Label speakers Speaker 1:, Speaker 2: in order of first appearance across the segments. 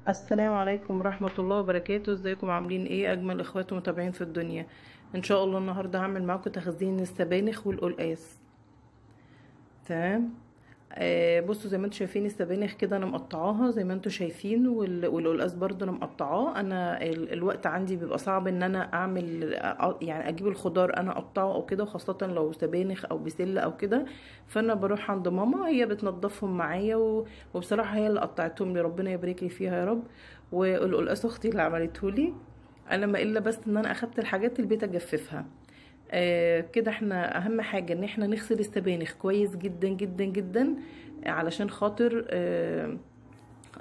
Speaker 1: السلام عليكم ورحمة الله وبركاته. ازيكم؟ عاملين ايه اجمل اخوات ومتابعين في الدنيا؟ ان شاء الله النهاردة هعمل معاكم تخزين السبانخ والقلقاس. تمام. بصوا زي ما انتم شايفين السبانخ كده انا مقطعاها زي ما انتم شايفين، والقلقاس برضو انا مقطعاه. انا الوقت عندي بيبقى صعب ان انا اعمل يعني اجيب الخضار انا اقطعه او كده، وخاصة لو سبانخ او بسلة او كده. فانا بروح عند ماما هي بتنضفهم معايا وبصراحة هي اللي قطعتهم لي، ربنا يبارك لي فيها يا رب. والقلقاس اختي اللي عملته لي. انا ما الا بس ان انا اخدت الحاجات البيت اجففها. كده احنا اهم حاجة ان احنا نغسل السبانخ كويس جدا جدا جدا، علشان خاطر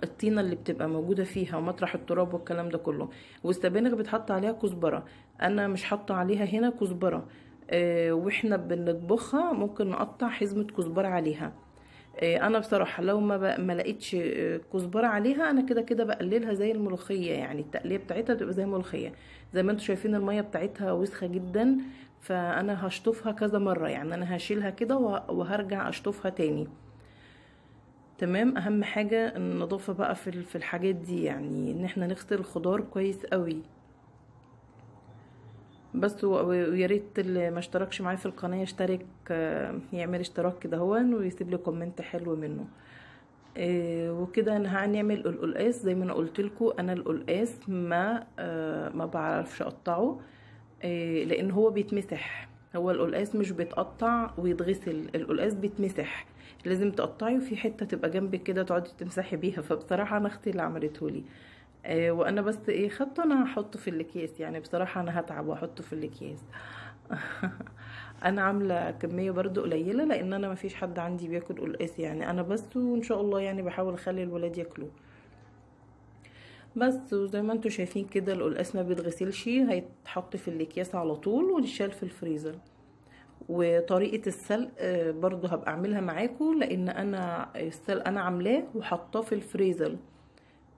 Speaker 1: الطينة اللي بتبقى موجودة فيها ومطرح التراب والكلام ده كله. والسبانخ بتحط عليها كزبرة، انا مش حاطة عليها هنا كزبرة. واحنا بنطبخها ممكن نقطع حزمة كزبرة عليها. انا بصراحه لو ما لقيتش كزبره عليها، انا كده كده بقللها زي الملوخيه، يعني التقليه بتاعتها بتبقى زي الملوخيه. زي ما انتم شايفين الميه بتاعتها وسخه جدا، فانا هشطفها كذا مره، يعني انا هشيلها كده وهرجع اشطفها تاني. تمام. اهم حاجه النظافه بقى في الحاجات دي، يعني ان احنا نغسل الخضار كويس قوي. بس ويا ريت اللي ما اشتركش معايا في القناه يشترك، يعمل اشتراك كده هون ويسيب لي كومنت حلو منه. وكده انا هنعمل القلقاس زي ما انا قلت لكم. انا القلقاس ما بعرفش اقطعه، لان هو بيتمسح. هو القلقاس مش بيتقطع ويتغسل، القلقاس بيتمسح. لازم تقطعي وفي حته تبقى جنبك كده تقعدي تمسحي بيها. فبصراحه انا اختي اللي عملته لي. وانا بس ايه خدته انا هحطه في الاكياس، يعني بصراحه انا هتعب واحطه في الاكياس. انا عامله كميه برضو قليله لان انا ما فيش حد عندي بياكل قلقاس، يعني انا بس، وان شاء الله يعني بحاول اخلي الولاد ياكلوه. بس وزي ما انتم شايفين كده القلقاس ما بيتغسلش، هيتحط في الاكياس على طول ويتشال في الفريزر. وطريقه السلق برضو هبقى اعملها معاكم، لان انا السلق انا عاملاه وحطاه في الفريزر.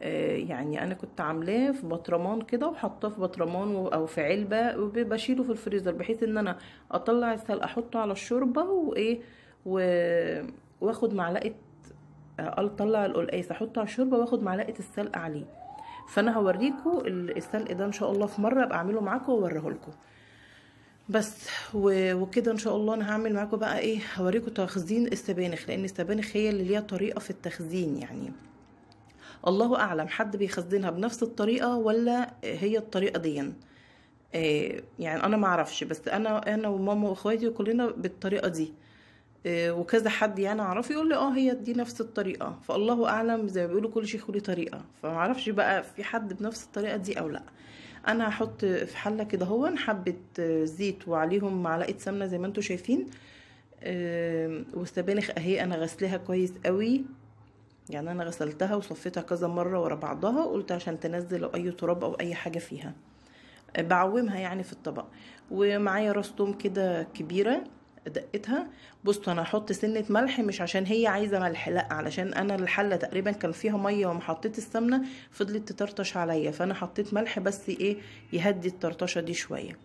Speaker 1: يعني انا كنت عاملاه في بطرمان كده وحطاه في بطرمان او في علبه وبشيله في الفريزر، بحيث ان انا اطلع السلق احطه على الشوربه وايه و- واخد معلقه. اطلع القلقاس احطه على الشوربه واخد معلقه السلق عليه. فانا هوريكم السلق ده ان شاء الله في مره ابقى اعمله معاكم واوريه لكم. بس وكده ان شاء الله انا هعمل معاكم بقى ايه، هوريكم تخزين السبانخ، لان السبانخ هي اللي ليها طريقه في التخزين يعني. الله اعلم حد بيخزنها بنفس الطريقه ولا هي الطريقه دي. يعني انا ما اعرفش، بس انا وماما واخواتي كلنا بالطريقه دي. وكذا حد يعني اعرفه يقول لي هي دي نفس الطريقه، فالله اعلم زي ما بيقولوا كل شيخ له طريقه، فما اعرفش بقى في حد بنفس الطريقه دي او لا. انا هحط في حله كده هو حبه زيت وعليهم معلقه سمنه زي ما انتم شايفين. والسبانخ اهي انا غسلها كويس قوي، يعني انا غسلتها وصفيتها كذا مره ورا بعضها، قلت عشان تنزل لو اي تراب او اي حاجه فيها. بعومها يعني في الطبق. ومعايا راس توم كده كبيره دقتها. بصوا انا هحط سنه ملح، مش عشان هي عايزه ملح، لا، علشان انا الحله تقريبا كان فيها ميه وما حطيت السمنه فضلت تطرطش عليا، فانا حطيت ملح بس ايه يهدي الطرطشه دي شويه.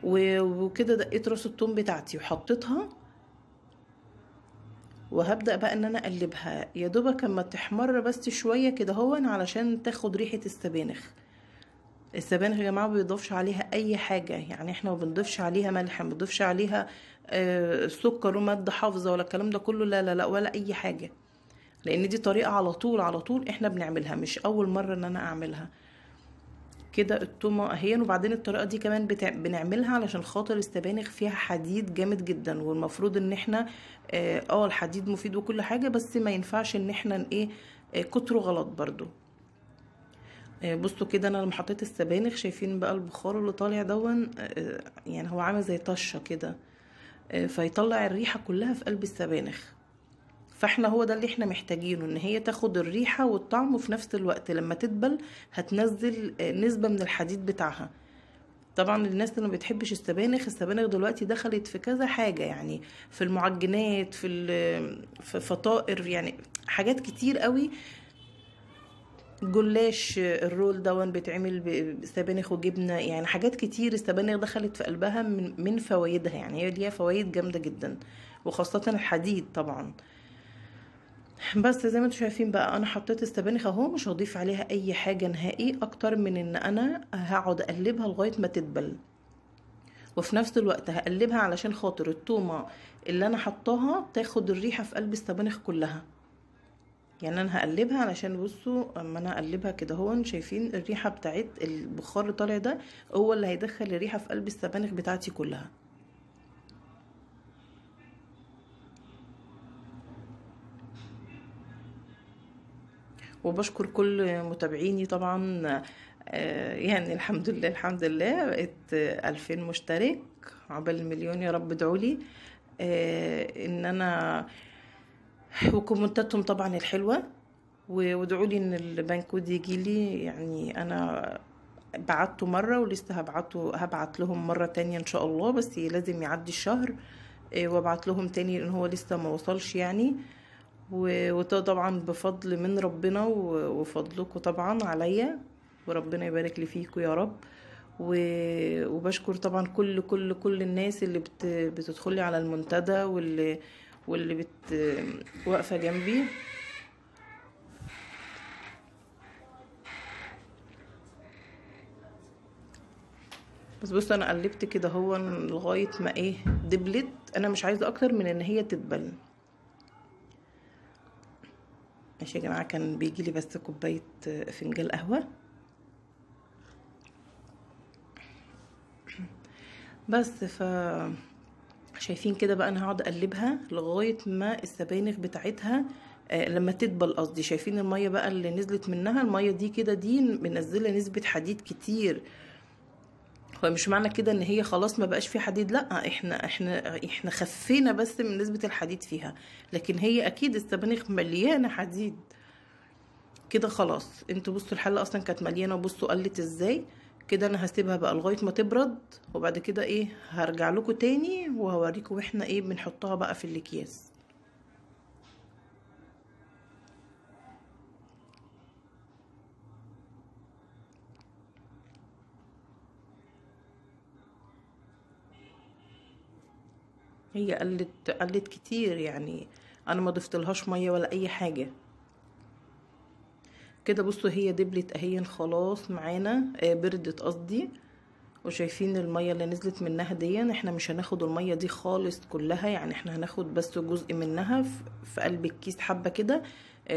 Speaker 1: وكده دقيت راس التوم بتاعتي وحطيتها، وهبدأ بقى ان انا اقلبها يا دوبك اما تحمر بس شوية كده هون علشان تاخد ريحة السبانخ. السبانخ يا جماعة ما بيضافش عليها اي حاجة، يعني احنا ما بنضيفش عليها ملح، ما بنضيفش عليها سكر ومادة حافظة ولا الكلام ده كله، لا لا لا ولا اي حاجة. لان دي طريقة على طول على طول احنا بنعملها، مش اول مرة ان انا اعملها. كده التومة اهين. وبعدين الطريقة دي كمان بنعملها علشان خاطر السبانخ فيها حديد جامد جدا، والمفروض ان احنا الحديد مفيد وكل حاجة، بس ما ينفعش ان احنا ايه كتره غلط برضو. بصوا كده انا لما حطيت السبانخ شايفين بقى البخار اللي طالع دون، يعني هو عامل زي طشة كده، فيطلع الريحة كلها في قلب السبانخ. فاحنا هو ده اللي احنا محتاجينه، ان هي تاخد الريحة والطعم، وفي نفس الوقت لما تدبل هتنزل نسبة من الحديد بتاعها. طبعا الناس اللي ما بتحبش السبانخ دلوقتي دخلت في كذا حاجة، يعني في المعجنات، في فطائر، يعني حاجات كتير قوي. جلاش الرول دون بيتعمل بسبانخ وجبنة، يعني حاجات كتير السبانخ دخلت في قلبها من فوائدها، يعني هي ليها فوائد جامدة جدا، وخاصة الحديد طبعا. بس زي ما انتم شايفين بقى انا حطيت السبانخ اهو، مش هضيف عليها اي حاجه نهائي اكتر من ان انا هقعد اقلبها لغايه ما تدبل، وفي نفس الوقت هقلبها علشان خاطر التومه اللي انا حطاها تاخد الريحه في قلب السبانخ كلها. يعني انا هقلبها علشان بصوا اما انا اقلبها كده هو شايفين الريحه بتاعت البخار اللي طالع ده هو اللي هيدخل الريحه في قلب السبانخ بتاعتي كلها. وبشكر كل متابعيني طبعا. يعني الحمد لله الحمد لله بقيت 2000 مشترك، عقبال المليون يا رب ادعولي. ان انا وكومنتاتهم طبعا الحلوة، وادعولي ان البنكود يجيلي. يعني انا بعته مرة ولسه هبعت لهم مرة تانية ان شاء الله، بس لازم يعدي الشهر وابعت لهم تاني لان هو لسه ما وصلش يعني. وده طبعا بفضل من ربنا وفضلكم طبعا عليا، وربنا يبارك لي فيكم يا رب. وبشكر طبعا كل الناس اللي بتدخلي على المنتدى واللي واقفه جنبي. بس بص انا قلبت كده هو لغايه ما ايه دبلت، انا مش عايزه اكتر من ان هي تدبل. ماشي يا جماعه، كان بيجي لي بس كوبايه فنجان قهوه بس. شايفين كده بقى انا هقعد اقلبها لغايه ما السبانخ بتاعتها لما تدبل قصدي. شايفين الميه بقى اللي نزلت منها، الميه دي كده دي منزله نسبه حديد كتير. هو مش معنى كده ان هي خلاص ما بقاش في حديد، لا احنا خفينا بس من نسبه الحديد فيها، لكن هي اكيد السبانخ مليانه حديد كده. خلاص انتوا بصوا الحله اصلا كانت مليانه وبصوا قلت ازاي كده. انا هسيبها بقى لغايه ما تبرد، وبعد كده ايه هرجع لكم تاني وهوريكم احنا ايه بنحطها بقى في الاكياس. هي قلت كتير يعني، انا ما ضفتلهاش ميه ولا اي حاجه كده. بصوا هي دبلت اهي خلاص معانا، بردت قصدي. وشايفين المية اللي نزلت منها دي، احنا مش هناخد المية دي خالص كلها يعني، احنا هناخد بس جزء منها في قلب الكيس حبة كده.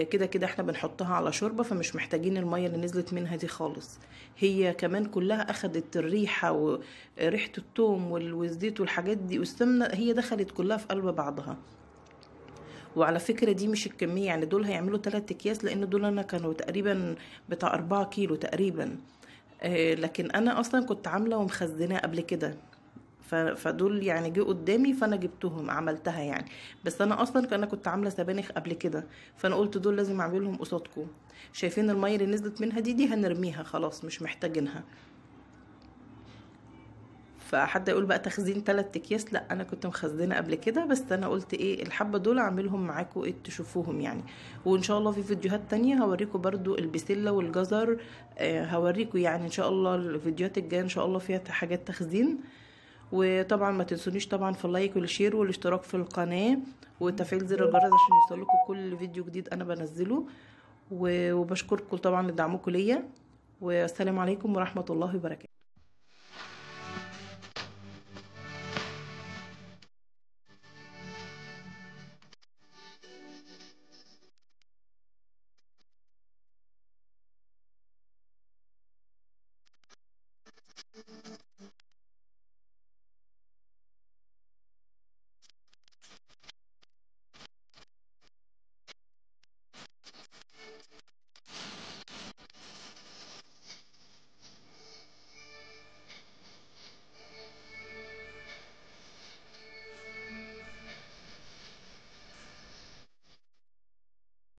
Speaker 1: كده كده احنا بنحطها على شوربة، فمش محتاجين المية اللي نزلت منها دي خالص. هي كمان كلها اخدت الريحة وريحة الثوم والزيت والحاجات دي والسمنة، هي دخلت كلها في قلب بعضها. وعلى فكرة دي مش الكمية يعني، دول هيعملوا 3 اكياس لان دول انا كانوا تقريبا بتاع 4 كيلو تقريبا. لكن انا اصلا كنت عامله ومخزناه قبل كده، فدول يعني جه قدامي فانا جبتهم عملتها يعني. بس انا اصلا انا كنت عامله سبانخ قبل كده، فانا قلت دول لازم اعملهم قصادكم. شايفين الميه اللي نزلت منها دي هنرميها خلاص مش محتاجينها. فحد يقول بقى تخزين 3 اكياس، لا انا كنت مخزنه قبل كده، بس انا قلت ايه الحبه دول اعملهم معاكم ايه تشوفوهم يعني. وان شاء الله في فيديوهات تانية هوريكم برضو البسله والجزر. هوريكم يعني ان شاء الله الفيديوهات الجايه ان شاء الله فيها حاجات تخزين. وطبعا ما تنسونيش طبعا في اللايك والشير والاشتراك في القناه وتفعيل زر الجرس عشان يوصلكم كل فيديو جديد انا بنزله. وبشكركم طبعا لدعمكم ليا، والسلام عليكم ورحمه الله وبركاته.